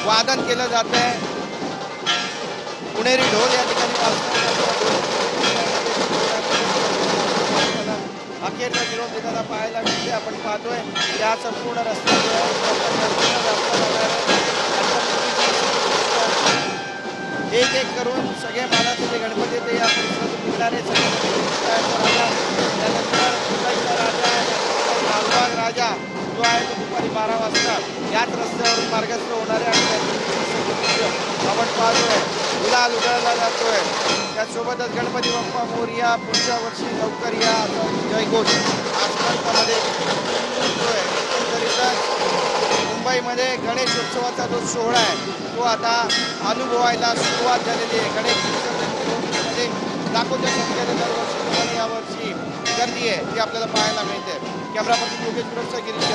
वादन केलं जात आहे। पुणेरी ढोल या ठिकाणी अखेरचा निरोप देताना पाहायला मिळते। आपण पाहतोय या संपूर्ण रस्त्यावर एक एक करून सगळे मानाचे जे गणपती ते या परिसरातून निघणारे लालबाग राजा जो आहे तो दुपारी 12 वाजता याच रस्त्यावरून मार्गस्थ होणार आहे आणि आपण पाहतोय गुलाल उधळला जातोय। त्यासोबतच गणपती बाप्पा मोरया, पुढच्या वर्षी लवकर या जयघोष आसपासमध्ये मुंबईमध्ये गणेशोत्सवाचा जो सोहळा आहे तो आता अनुभवायला सुरुवात झालेली आहे। गणेश विसर्जनमध्ये लाखोच्या संख्येने दरवर्षी यावर्षी गर्दी आहे ती आपल्याला पाहायला मिळते। कॅमेरा पर्सन योगेश विरोधचा गिरीश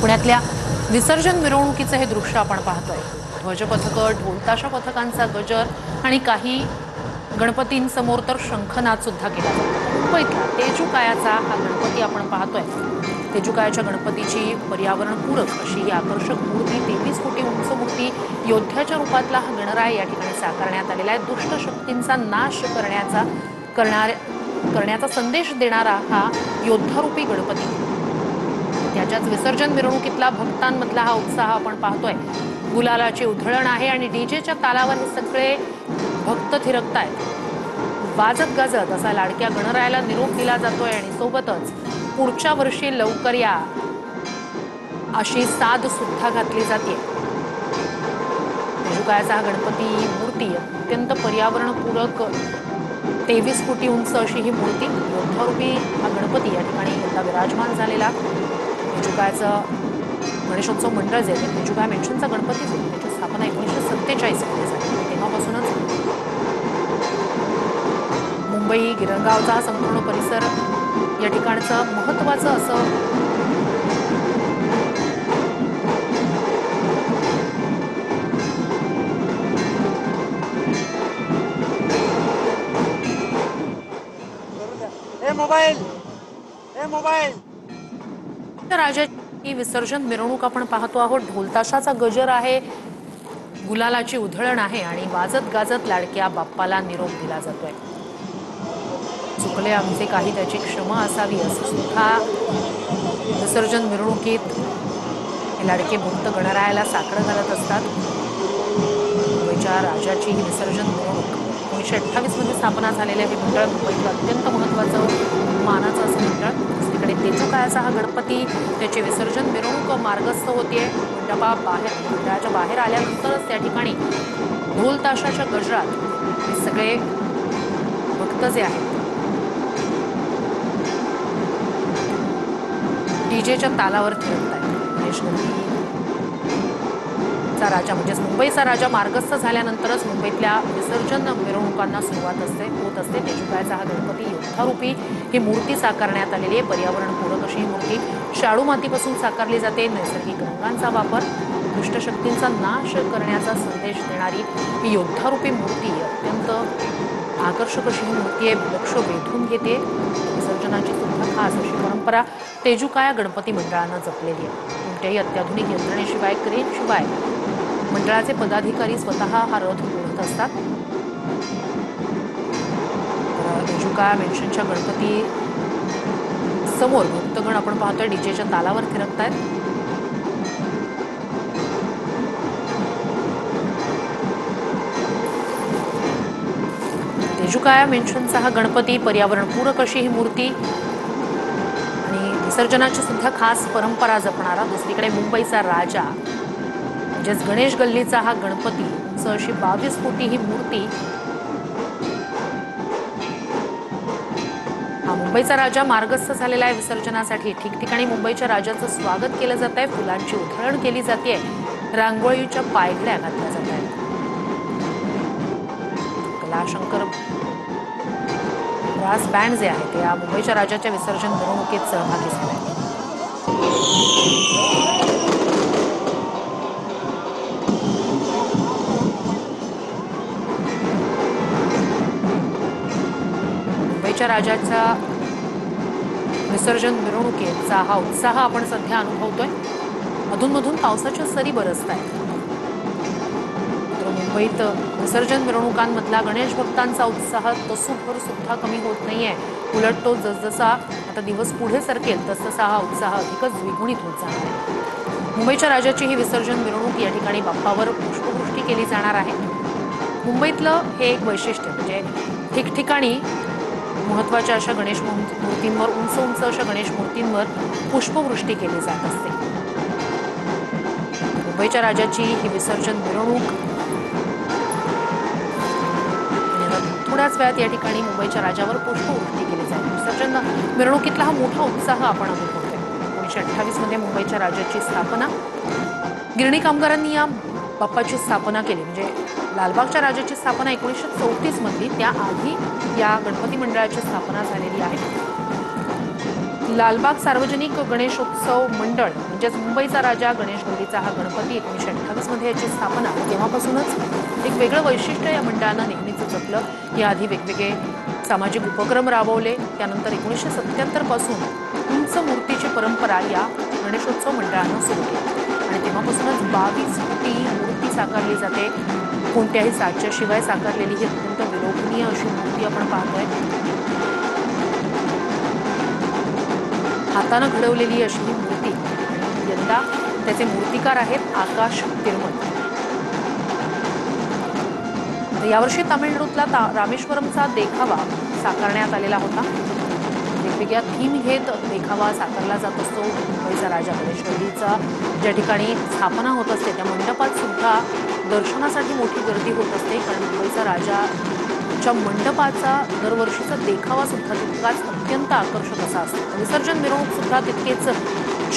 पुण्यातल्या विसर्जन मिरवणुकीचे हे दृश्य आपण पाहतोय। ध्वजपथक, ढोलताशा पथकांचा गजर आणि काही गणपतींसमोर तर शंखनाद सुद्धा केला जातो। मुंबईतला तेजुकायाचा हा गणपती आपण पाहतोय। तेजुकायाच्या गणपतीची पर्यावरणपूरक अशी ही आकर्षक मूर्ती 23 फुटी उंच मूर्ती योद्ध्याच्या रूपातला हा गणराय या ठिकाणी साकारण्यात आलेला आहे। दुष्ट शक्तींचा नाश करण्याचा संदेश देणारा हा योद्धारूपी गणपती त्याच्याच विसर्जन मिरवणुकीतला भक्तांमधला हा उत्साह आपण पाहतोय। गुलालाची उधळण आहे आणि डीजेच्या तालावर हे सगळे भक्त थिरकतायत। वाजत गाजत असा लाडक्या गणरायाला निरोप दिला जातोय आणि सोबतच पुढच्या वर्षी लवकर या अशी साद सुद्धा घातली जाते। तेजुकायाचा हा गणपती मूर्ती अत्यंत पर्यावरणपूरक 23 फुटी उंच अशी ही मूर्ती योद्धारूपी हा गणपती या ठिकाणी यंदा विराजमान झालेला। तेजुकायाचं गणेशोत्सव मंडळ जे आहे तेजुकाया मेन्शनचा गणपती जो त्याची स्थापना 1947 मध्ये झाली। तेव्हापासूनच मुंबई गिरणगावचा हा संपूर्ण परिसर या ठिकाणचं महत्त्वाचं असं मोबाईल राजाची विसर्जन मिरवणूक आपण पाहतो आहोत। ढोलताशाचा गजर आहे, गुलालाची उधळण आहे आणि वाजत गाजत लाडक्या बाप्पाला निरोप दिला जातोय। चुकले आमचे काही त्याची क्षमा असावी असं सुद्धा विसर्जन मिरवणुकीत हे लाडके भक्त गणरायाला साकडं घालत असतात। मुंबईच्या राजाची ही विसर्जन मिरवणूक 1928 मध्ये स्थापना झालेले हे मंडळ मुंबईतलं अत्यंत महत्त्वाचं मानाचं असं मंडळ। तिकडे तेजुकायाचा हा गणपती त्याचे विसर्जन मिरवणूक मार्गस्थ होतीये। मंडळाच्या बाहेर आल्यानंतरच त्या ठिकाणी ढोल ताशाच्या गजरात हे सगळे भक्त जे आहेत डीजेच्या तालावर फिरतायत। राजा म्हणजेच मुंबईचा राजा मार्गस्थ झाल्यानंतरच मुंबईतल्या विसर्जन मिरवणुकांना सुरुवात होत असते। तेजुकायाचा हा गणपती योद्धारूपी ही मूर्ती साकारण्यात आलेली आहे। पर्यावरणपूरक अशी ही मूर्ती शाडू मातीपासून साकारली जाते। नैसर्गिक रंगांचा वापर, दुष्टशक्तींचा नाश करण्याचा संदेश देणारी ही योद्धारूपी मूर्ती अत्यंत आकर्षक अशी ही मूर्ती आहे, लक्ष वेधून घेते। विसर्जनाची सुद्धा खास अशी परंपरा तेजुकाया गणपती मंडळानं जपलेली आहे। कोणत्याही अत्याधुनिक यंत्रणेशिवाय, क्रेनशिवाय मंडळाचे पदाधिकारी स्वतः हा रथ ओढत असतात। मेजुका मेन्शनच्या गणपती समोर भक्तगण आपण पाहतोय डीजेच्या तालावर थिरकतायत. मेजुका मेन्शनचा हा गणपती पर्यावरणपूरक अशी ही मूर्ती आणि विसर्जनाची सुद्धा खास परंपरा जपणारा. दुसरीकडे मुंबईचा राजा म्हणजेच गणेश गल्लीचा हा गणपती उंच अशी 22 फुटी ही मूर्ती. हा मुंबईचा राजा मार्गस्थ झालेला आहे विसर्जनासाठी. ठिकठिकाणी मुंबईच्या राजाचं स्वागत केलं जात आहे. फुलांची उधळण केली जाते. रांगोळीच्या पायघड्या घातल्या जात आहेत. कलाशंकर ब्रास बँड जे आहे ते या मुंबईच्या राजाच्या विसर्जन मिरवणुकीत सहभागी झाले. मुंबईच्या राजाच्या विसर्जन मिरवणुकीचा हा उत्साह आपण सध्या अनुभवतोय. अधूनमधून पावसाच्या सरी बरसत आहेत. मुंबईत विसर्जन मिरवणुकांमधला गणेश भक्तांचा उत्साह तसूभर सुद्धा कमी होत नाहीये. उलट तो जसजसा आता दिवस पुढे सरकेल तसतसा हा उत्साह अधिकच द्विगुणित होत जाणार आहे. मुंबईच्या राजाची ही विसर्जन मिरवणूक या ठिकाणी बाप्पावर पुष्पवृष्टी केली जाणार आहे. मुंबईतलं हे एक वैशिष्ट्य म्हणजे ठिकठिकाणी महत्त्वाच्या अशा गणेश मूर्तींवर उंच उंच अशा गणेश मूर्तींवर पुष्पवृष्टी केली जात असते. मुंबईच्या राजाची ही विसर्जन मिरवणूक थोड्याच वेळात या ठिकाणी मुंबईच्या राजावर पुष्पवृष्टी केली जाईल. विसर्जन मिरवणुकीतला हा मोठा उत्साह आपण अनुभवतोय. 1928 मध्ये मुंबईच्या राजाची स्थापना. गिरणी कामगारांनी या बाप्पाची स्थापना केली. म्हणजे लालबागच्या राजाची स्थापना 1934 मधली. त्याआधी या गणपती मंडळाची स्थापना झालेली आहे. लालबाग सार्वजनिक गणेशोत्सव मंडळ म्हणजेच मुंबईचा राजा गणेश गल्लीचा हा गणपती 1928 मध्ये याची स्थापना. तेव्हापासूनच एक वेगळं वैशिष्ट्य या मंडळानं नेहमीच जपलं. याआधी वेगवेगळे सामाजिक उपक्रम राबवले. त्यानंतर 1977 पासून उंच मूर्तीची परंपरा या गणेशोत्सव मंडळानं सुरू केली आणि तेव्हापासूनच 22 फुटी मूर्ती साकारली जाते. कोणत्याही साच्याशिवाय साकारलेली ही अत्यंत विलोभनीय अशी मूर्ती आपण पाहतोय. हातानं घडवलेली अशी ही मूर्ती. यंदा त्याचे मूर्तिकार आहेत आकाश तिरमल. यावर्षी तामिळनाडूतला रामेश्वरमचा देखावा साकारण्यात आलेला होता. वेगवेगळ्या थीम घेत देखावा साकारला जात असतो. मुंबईचा राजा गणेश गल्लीचा ज्या ठिकाणी स्थापना होत असते त्या मंडपात सुद्धा दर्शनासाठी मोठी गर्दी होत असते. कारण मुंबईचा राजाच्या मंडपाचा दरवर्षीचा देखावा सुद्धा तितकाच अत्यंत आकर्षक असा असतो. विसर्जन मिरवणूक सुद्धा तितकेच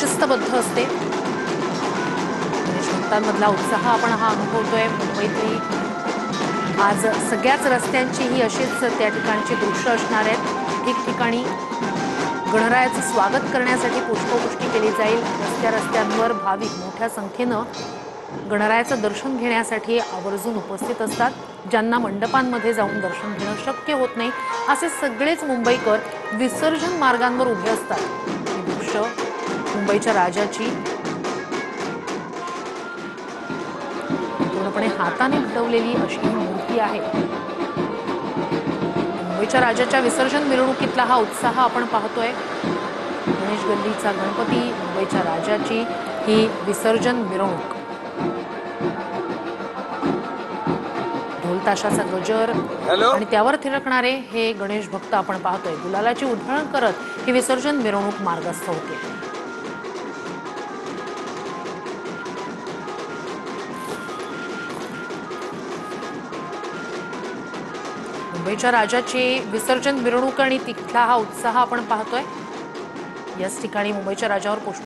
शिस्तबद्ध असते. गणेश भक्तांमधला उत्साह आपण हा अनुभवतोय. मुंबईतली आज सगळ्याच रस्त्यांची ही अशीच त्या ठिकाणची दृश्य असणार आहेत. ठिकठिकाणी गणरायाचं स्वागत करण्यासाठी पुष्पवृष्टी केली जाईल. रस्त्यांवर भाविक मोठ्या संख्येनं गणरायाचं दर्शन घेण्यासाठी आवर्जून उपस्थित असतात. ज्यांना मंडपांमध्ये जाऊन दर्शन घेणं शक्य होत नाही असे सगळेच मुंबईकर विसर्जन मार्गांवर उभे असतात. ही दृश्य मुंबईच्या राजाची पूर्णपणे हाताने घडवलेली अशी ही मूर्ती आहे. मुंबईच्या राजाच्या विसर्जन मिरवणुकीतला हा उत्साह आपण पाहतोय. गणेश गल्लीचा गणपती, मुंबईच्या राजाची ही विसर्जन मिरवणूक. ढोल ताशाचा गजर आणि त्यावर थिरकणारे हे गणेश भक्त आपण पाहतोय. गुलालाची उधळण करत ही विसर्जन मिरवणूक मार्गस्थ होते. मुंबईच्या राजाची विसर्जन मिरवणूक आणि तिथला हा उत्साह आपण पाहतोय. याच ठिकाणी मुंबईच्या राजावर पुष्प